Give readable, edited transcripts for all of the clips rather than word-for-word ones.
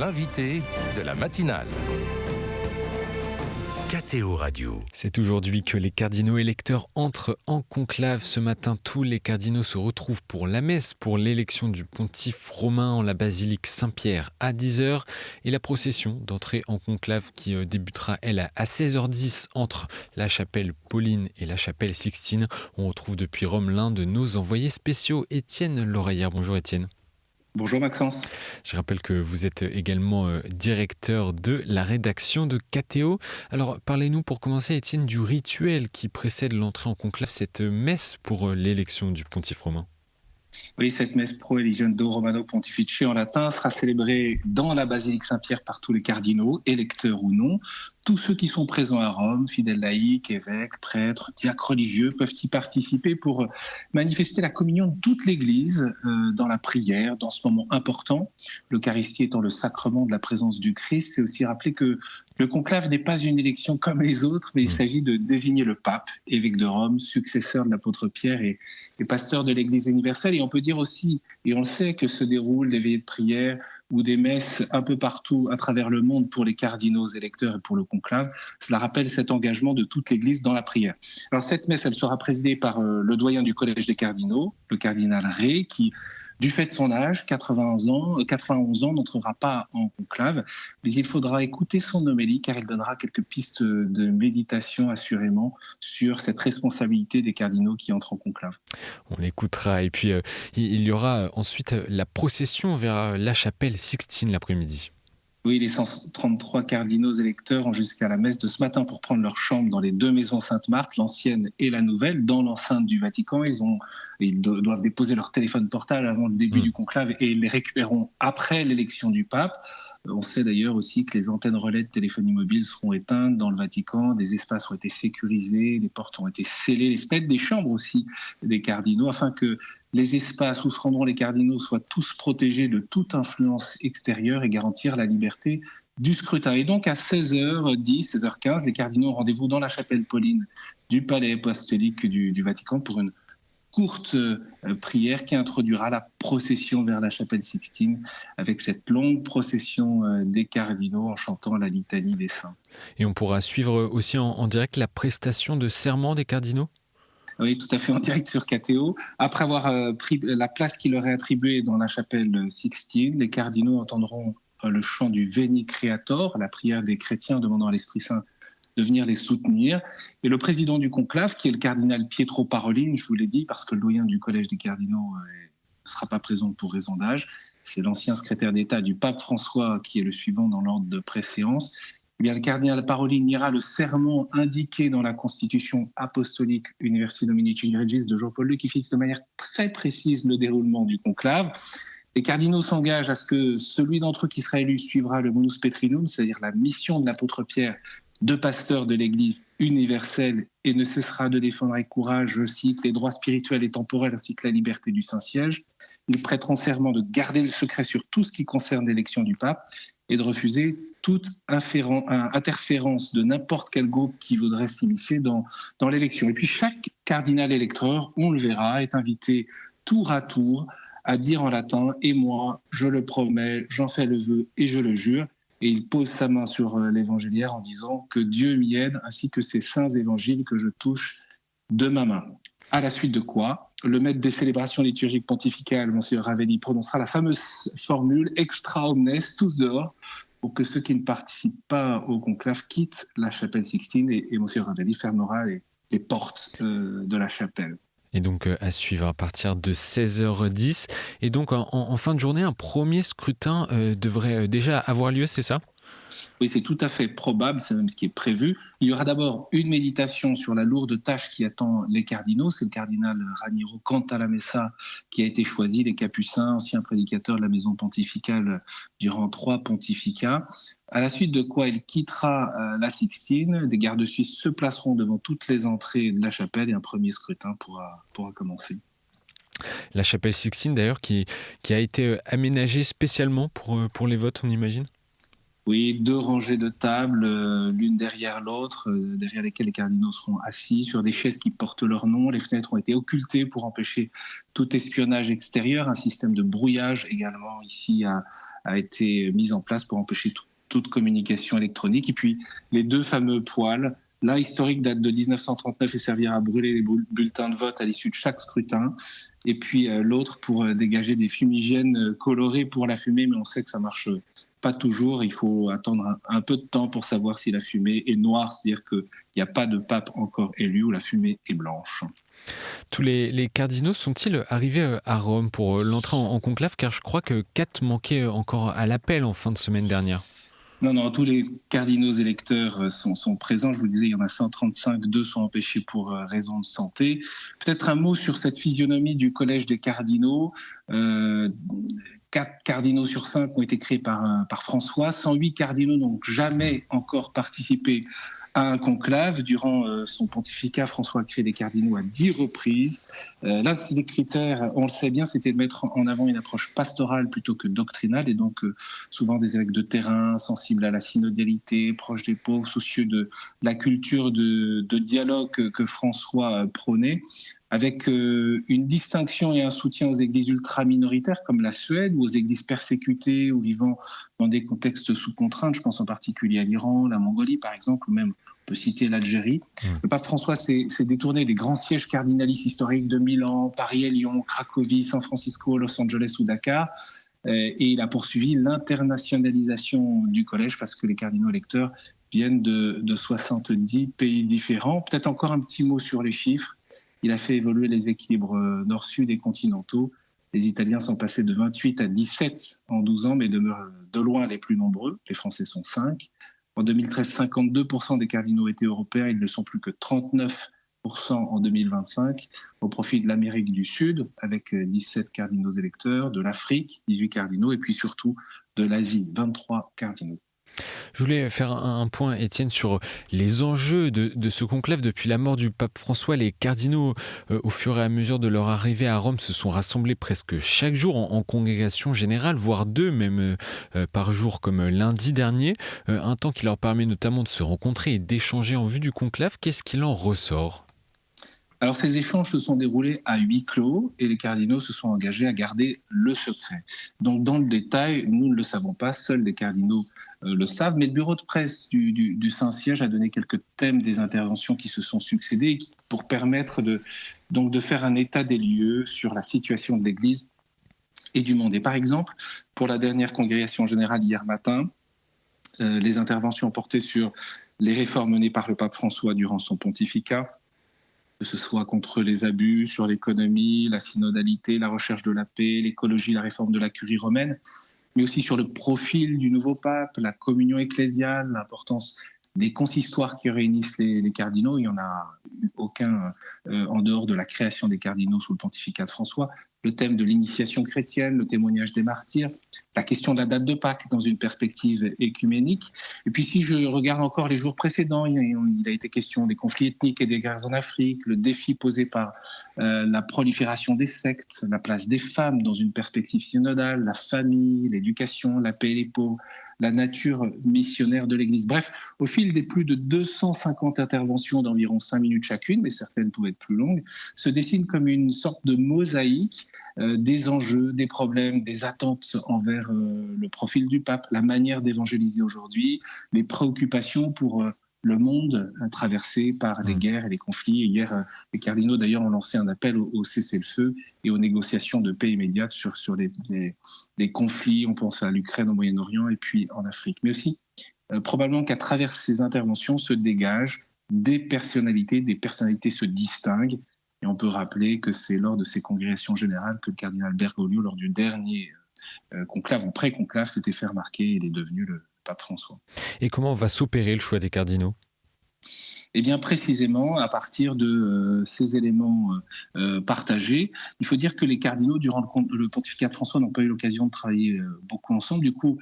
l'invité de la matinale. KTO Radio. C'est aujourd'hui que les cardinaux électeurs entrent en conclave. Ce matin, tous les cardinaux se retrouvent pour la messe pour l'élection du pontife romain en la basilique Saint-Pierre à 10h et la procession d'entrée en conclave qui débutera, elle, à 16h10 entre la chapelle Pauline et la chapelle Sixtine. On retrouve depuis Rome l'un de nos envoyés spéciaux, Étienne Loreillard. Bonjour Étienne. Bonjour Maxence. Je rappelle que vous êtes également directeur de la rédaction de KTO. Alors parlez-nous pour commencer Étienne du rituel qui précède l'entrée en conclave, cette messe pour l'élection du pontife romain. Oui, cette messe Pro Eligendo Romano Pontifice en latin sera célébrée dans la basilique Saint-Pierre par tous les cardinaux, électeurs ou non. Tous ceux qui sont présents à Rome, fidèles laïcs, évêques, prêtres, diacres religieux, peuvent y participer pour manifester la communion de toute l'Église dans la prière, dans ce moment important. L'Eucharistie étant le sacrement de la présence du Christ, c'est aussi rappeler que le conclave n'est pas une élection comme les autres, mais il s'agit de désigner le pape, évêque de Rome, successeur de l'apôtre Pierre et pasteur de l'Église universelle. Et on peut dire aussi, et on le sait, que se déroulent des veillées de prière ou des messes un peu partout à travers le monde pour les cardinaux électeurs et pour le conclave. Cela rappelle cet engagement de toute l'Église dans la prière. Alors cette messe, elle sera présidée par le doyen du Collège des cardinaux, le cardinal Ré, qui, du fait de son âge, 91 ans, n'entrera pas en conclave, mais il faudra écouter son homélie car il donnera quelques pistes de méditation assurément sur cette responsabilité des cardinaux qui entrent en conclave. On l'écoutera et puis il y aura ensuite la procession vers la chapelle Sixtine l'après-midi. Oui, les 133 cardinaux électeurs ont jusqu'à la messe de ce matin pour prendre leur chambre dans les deux maisons Sainte-Marthe, l'ancienne et la nouvelle, dans l'enceinte du Vatican. Ils doivent déposer leur téléphone portable avant le début du conclave et ils les récupéreront après l'élection du pape. On sait d'ailleurs aussi que les antennes relais de téléphonie mobile seront éteintes dans le Vatican, des espaces ont été sécurisés, les portes ont été scellées, les fenêtres des chambres aussi des cardinaux, afin que les espaces où se rendront les cardinaux soient tous protégés de toute influence extérieure et garantir la liberté du scrutin. Et donc à 16h10, 16h15, les cardinaux ont rendez-vous dans la chapelle Pauline du palais apostolique du Vatican pour une courte prière qui introduira la procession vers la chapelle Sixtine avec cette longue procession des cardinaux en chantant la litanie des saints. Et on pourra suivre aussi en direct la prestation de serment des cardinaux ? Oui, tout à fait, en direct sur KTO. Après avoir pris la place qui leur est attribuée dans la chapelle Sixtine, les cardinaux entendront le chant du Veni Creator, la prière des chrétiens demandant à l'Esprit Saint de venir les soutenir. Et le président du conclave, qui est le cardinal Pietro Parolin, je vous l'ai dit, parce que le doyen du Collège des cardinaux ne sera pas présent pour raison d'âge, c'est l'ancien secrétaire d'État du pape François qui est le suivant dans l'ordre de préséance. Eh bien, le cardinal Parolin lira le serment indiqué dans la Constitution apostolique Universi Dominici Gregis de Jean-Paul II qui fixe de manière très précise le déroulement du conclave. Les cardinaux s'engagent à ce que celui d'entre eux qui sera élu suivra le Munus Petrinum, c'est-à-dire la mission de l'apôtre Pierre de pasteur de l'Église universelle et ne cessera de défendre avec courage, je cite, les droits spirituels et temporels ainsi que la liberté du Saint-Siège. Ils prêteront serment de garder le secret sur tout ce qui concerne l'élection du pape et de refuser toute interférence de n'importe quel groupe qui voudrait s'immiscer dans l'élection. Et puis chaque cardinal électeur, on le verra, est invité tour à tour à dire en latin « Et moi, je le promets, j'en fais le vœu et je le jure ». Et il pose sa main sur l'évangéliaire en disant que Dieu m'y aide, ainsi que ces saints évangiles que je touche de ma main. À la suite de quoi, le maître des célébrations liturgiques pontificales, Monseigneur Ravelli, prononcera la fameuse formule « Extra omnes, tous dehors », pour que ceux qui ne participent pas au conclave quittent la chapelle Sixtine et Monseigneur Ravelli fermera les portes de la chapelle. Et donc à suivre à partir de 16h10. Et donc en fin de journée, un premier scrutin devrait déjà avoir lieu, c'est ça ? Oui, c'est tout à fait probable, c'est même ce qui est prévu. Il y aura d'abord une méditation sur la lourde tâche qui attend les cardinaux. C'est le cardinal Raniero Cantalamessa qui a été choisi, les Capucins, ancien prédicateur de la maison pontificale durant 3 pontificats. À la suite de quoi il quittera la Sixtine. Des gardes suisses se placeront devant toutes les entrées de la chapelle et un premier scrutin pourra commencer. La chapelle Sixtine d'ailleurs qui a été aménagée spécialement pour les votes, on imagine ? Oui, 2 rangées de tables, l'une derrière l'autre, derrière lesquelles les cardinaux seront assis sur des chaises qui portent leur nom. Les fenêtres ont été occultées pour empêcher tout espionnage extérieur. Un système de brouillage également ici a été mise en place pour empêcher toute communication électronique. Et puis les 2 fameux poêles, l'un historique date de 1939 et servira à brûler les bulletins de vote à l'issue de chaque scrutin. Et puis l'autre pour dégager des fumigènes colorés pour la fumée, mais on sait que ça marche pas toujours. Il faut attendre un peu de temps pour savoir si la fumée est noire, c'est-à-dire qu'il n'y a pas de pape encore élu, ou la fumée est blanche. Tous les cardinaux sont-ils arrivés à Rome pour l'entrée en conclave? Car je crois que 4 manquaient encore à l'appel en fin de semaine dernière. Non, tous les cardinaux électeurs sont présents. Je vous disais, il y en a 135, 2 sont empêchés pour raison de santé. Peut-être un mot sur cette physionomie du collège des cardinaux. 4 cardinaux sur 5 ont été créés par François. 108 cardinaux n'ont jamais encore participé à un conclave. Durant son pontificat, François a créé des cardinaux à 10 reprises. L'un de ses critères, on le sait bien, c'était de mettre en avant une approche pastorale plutôt que doctrinale, et donc souvent des évêques de terrain, sensibles à la synodialité, proches des pauvres, soucieux de la culture de dialogue que François prônait, avec une distinction et un soutien aux églises ultra-minoritaires comme la Suède, ou aux églises persécutées ou vivant dans des contextes sous contrainte. Je pense en particulier à l'Iran, la Mongolie par exemple, ou même on peut citer l'Algérie. Le pape François s'est détourné des grands sièges cardinalistes historiques de Milan, Paris et Lyon, Cracovie, San Francisco, Los Angeles ou Dakar. Et il a poursuivi l'internationalisation du collège, parce que les cardinaux électeurs viennent de 70 pays différents. Peut-être encore un petit mot sur les chiffres. Il a fait évoluer les équilibres nord-sud et continentaux. Les Italiens sont passés de 28 à 17 en 12 ans, mais demeurent de loin les plus nombreux. Les Français sont 5. En 2013, 52% des cardinaux étaient européens. Ils ne sont plus que 39% en 2025, au profit de l'Amérique du Sud, avec 17 cardinaux électeurs, de l'Afrique, 18 cardinaux, et puis surtout de l'Asie, 23 cardinaux. Je voulais faire un point, Étienne, sur les enjeux de ce conclave. Depuis la mort du pape François, les cardinaux, au fur et à mesure de leur arrivée à Rome, se sont rassemblés presque chaque jour en congrégation générale, voire 2 même par jour, comme lundi dernier. Un temps qui leur permet notamment de se rencontrer et d'échanger en vue du conclave. Qu'est-ce qu'il en ressort ? Alors ces échanges se sont déroulés à huis clos, et les cardinaux se sont engagés à garder le secret. Donc dans le détail, nous ne le savons pas, seuls les cardinaux le savent, mais le bureau de presse du Saint-Siège a donné quelques thèmes des interventions qui se sont succédées pour permettre de faire un état des lieux sur la situation de l'Église et du monde. Et par exemple, pour la dernière congrégation générale hier matin, les interventions ont porté sur les réformes menées par le pape François durant son pontificat, que ce soit contre les abus sur l'économie, la synodalité, la recherche de la paix, l'écologie, la réforme de la curie romaine, mais aussi sur le profil du nouveau pape, la communion ecclésiale, l'importance des consistoires qui réunissent les cardinaux. Il n'y en a eu aucun en dehors de la création des cardinaux sous le pontificat de François. Le thème de l'initiation chrétienne, le témoignage des martyrs, la question de la date de Pâques dans une perspective écuménique. Et puis si je regarde encore les jours précédents, il a été question des conflits ethniques et des guerres en Afrique, le défi posé par la prolifération des sectes, la place des femmes dans une perspective synodale, la famille, l'éducation, la paix et les pauvres, la nature missionnaire de l'Église. Bref, au fil des plus de 250 interventions d'environ 5 minutes chacune, mais certaines pouvaient être plus longues, se dessine comme une sorte de mosaïque des enjeux, des problèmes, des attentes envers le profil du pape, la manière d'évangéliser aujourd'hui, les préoccupations pour le monde traversé par les guerres et les conflits. Et hier, les cardinaux d'ailleurs ont lancé un appel au cessez-le-feu et aux négociations de paix immédiate sur les conflits. On pense à l'Ukraine, au Moyen-Orient et puis en Afrique. Mais aussi, probablement qu'à travers ces interventions se dégagent des personnalités se distinguent. Et on peut rappeler que c'est lors de ces congrégations générales que le cardinal Bergoglio, lors du dernier conclave ou pré-conclave, s'était fait remarquer. Il est devenu le pape François. Et comment va s'opérer le choix des cardinaux ? Eh bien, précisément, à partir de ces éléments partagés, il faut dire que les cardinaux, durant le pontificat de François, n'ont pas eu l'occasion de travailler beaucoup ensemble. Du coup,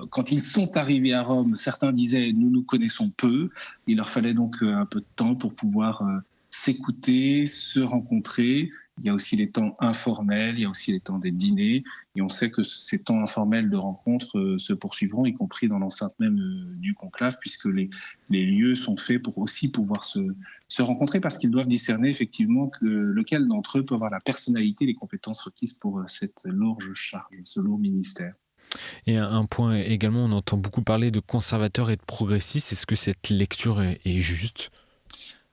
quand ils sont arrivés à Rome, certains disaient « nous nous connaissons peu ». Il leur fallait donc un peu de temps pour pouvoir s'écouter, se rencontrer. Il y a aussi les temps informels, il y a aussi les temps des dîners. Et on sait que ces temps informels de rencontres se poursuivront, y compris dans l'enceinte même du conclave, puisque les lieux sont faits pour aussi pouvoir se rencontrer, parce qu'ils doivent discerner effectivement lequel d'entre eux peut avoir la personnalité et les compétences requises pour cette lourde charge, ce lourd ministère. Et un point également, on entend beaucoup parler de conservateurs et de progressistes. Est-ce que cette lecture est juste ?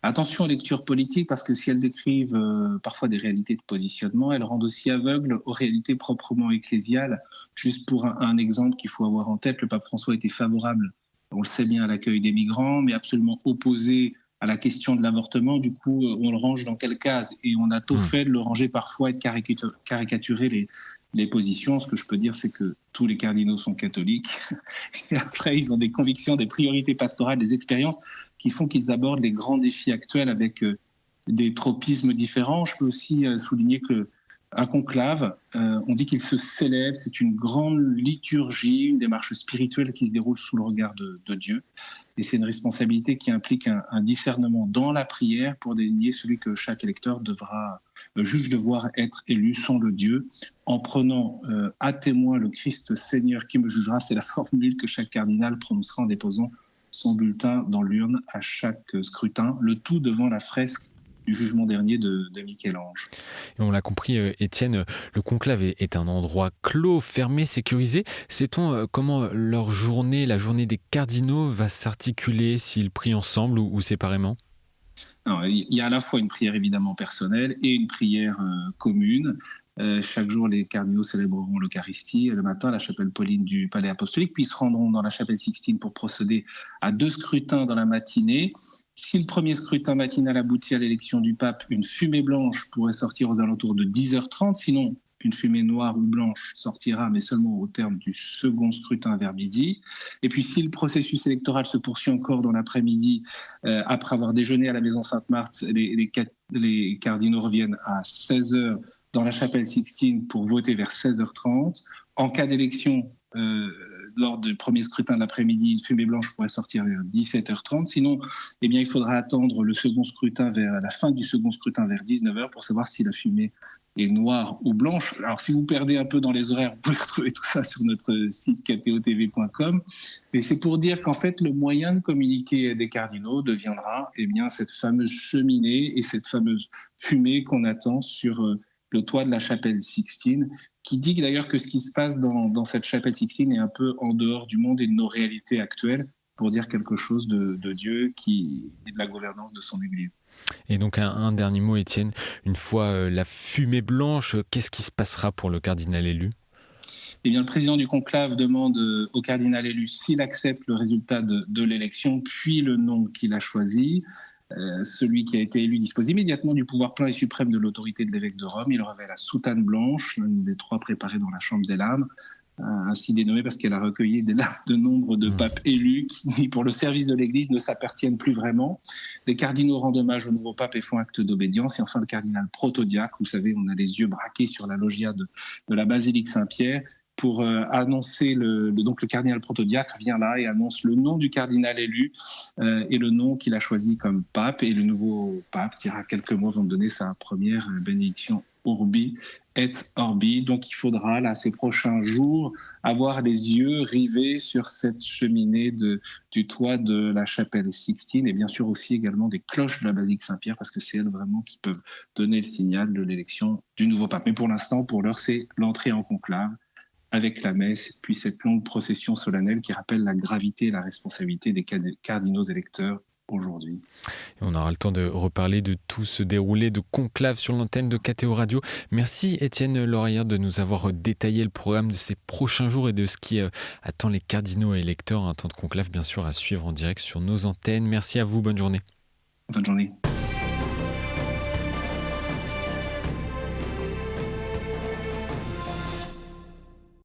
Attention aux lectures politiques, parce que si elles décrivent parfois des réalités de positionnement, elles rendent aussi aveugles aux réalités proprement ecclésiales. Juste pour un exemple qu'il faut avoir en tête, le pape François était favorable, on le sait bien, à l'accueil des migrants, mais absolument opposé à la question de l'avortement. Du coup, on le range dans quelle case? Et on a tôt fait de le ranger parfois et de caricaturer les positions. Ce que je peux dire, c'est que tous les cardinaux sont catholiques. Et après, ils ont des convictions, des priorités pastorales, des expériences qui font qu'ils abordent les grands défis actuels avec des tropismes différents. Je peux aussi souligner que un conclave, on dit qu'il se célèbre, c'est une grande liturgie, une démarche spirituelle qui se déroule sous le regard de Dieu. Et c'est une responsabilité qui implique un discernement dans la prière pour désigner celui que chaque électeur juge devoir être élu sans le Dieu, en prenant à témoin le Christ Seigneur qui me jugera. C'est la formule que chaque cardinal prononcera en déposant son bulletin dans l'urne à chaque scrutin, le tout devant la fresque du jugement dernier de Michel-Ange. Et on l'a compris, Étienne, le conclave est un endroit clos, fermé, sécurisé. Sait-on comment la journée des cardinaux va s'articuler, s'ils prient ensemble ou séparément ? Alors, il y a à la fois une prière évidemment personnelle et une prière commune. Chaque jour, les cardinaux célébreront l'Eucharistie le matin à la chapelle Pauline du Palais Apostolique, puis ils se rendront dans la chapelle Sixtine pour procéder à 2 scrutins dans la matinée. Si le premier scrutin matinal aboutit à l'élection du pape, une fumée blanche pourrait sortir aux alentours de 10h30. Sinon, une fumée noire ou blanche sortira, mais seulement au terme du second scrutin vers midi. Et puis, si le processus électoral se poursuit encore dans l'après-midi, après avoir déjeuné à la maison Sainte-Marthe, les cardinaux reviennent à 16h dans la chapelle Sixtine pour voter vers 16h30. En cas d'élection, lors du premier scrutin de l'après-midi, une fumée blanche pourrait sortir vers 17h30. Sinon, eh bien, il faudra attendre le second scrutin vers la fin du second scrutin vers 19h pour savoir si la fumée est noire ou blanche. Alors, si vous perdez un peu dans les horaires, vous pouvez retrouver tout ça sur notre site ktotv.com. Mais c'est pour dire qu'en fait, le moyen de communiquer des cardinaux deviendra cette fameuse cheminée et cette fameuse fumée qu'on attend sur le toit de la chapelle Sixtine, qui dit d'ailleurs que ce qui se passe dans cette chapelle Sixtine est un peu en dehors du monde et de nos réalités actuelles, pour dire quelque chose de Dieu et de la gouvernance de son Église. Et donc un dernier mot, Étienne, une fois la fumée blanche, qu'est-ce qui se passera pour le cardinal élu ? Eh bien, le président du conclave demande au cardinal élu s'il accepte le résultat de l'élection, puis le nom qu'il a choisi. Celui qui a été élu dispose immédiatement du pouvoir plein et suprême de l'autorité de l'évêque de Rome. Il revêt la soutane blanche, l'une des 3 préparées dans la chambre des larmes, ainsi dénommée parce qu'elle a recueilli des larmes de nombre de papes élus qui, pour le service de l'Église, ne s'appartiennent plus vraiment. Les cardinaux rendent hommage au nouveau pape et font acte d'obédience. Et enfin, le cardinal protodiacre, vous savez, on a les yeux braqués sur la loggia de la basilique Saint-Pierre, pour annoncer donc le cardinal protodiacre vient là et annonce le nom du cardinal élu et le nom qu'il a choisi comme pape. Et le nouveau pape dira quelques mots avant de donner sa première bénédiction Urbi et Orbi. Donc il faudra, là, ces prochains jours, avoir les yeux rivés sur cette cheminée du toit de la chapelle Sixtine et bien sûr aussi également des cloches de la basilique Saint-Pierre, parce que c'est elles vraiment qui peuvent donner le signal de l'élection du nouveau pape. Mais pour l'instant, pour l'heure, c'est l'entrée en conclave avec la messe, puis cette longue procession solennelle qui rappelle la gravité et la responsabilité des cardinaux électeurs aujourd'hui. Et on aura le temps de reparler de tout ce déroulé de conclave sur l'antenne de KTO Radio. Merci Étienne Lorillard de nous avoir détaillé le programme de ces prochains jours et de ce qui attend les cardinaux et électeurs. Un temps de conclave bien sûr à suivre en direct sur nos antennes. Merci à vous, bonne journée. Bonne journée.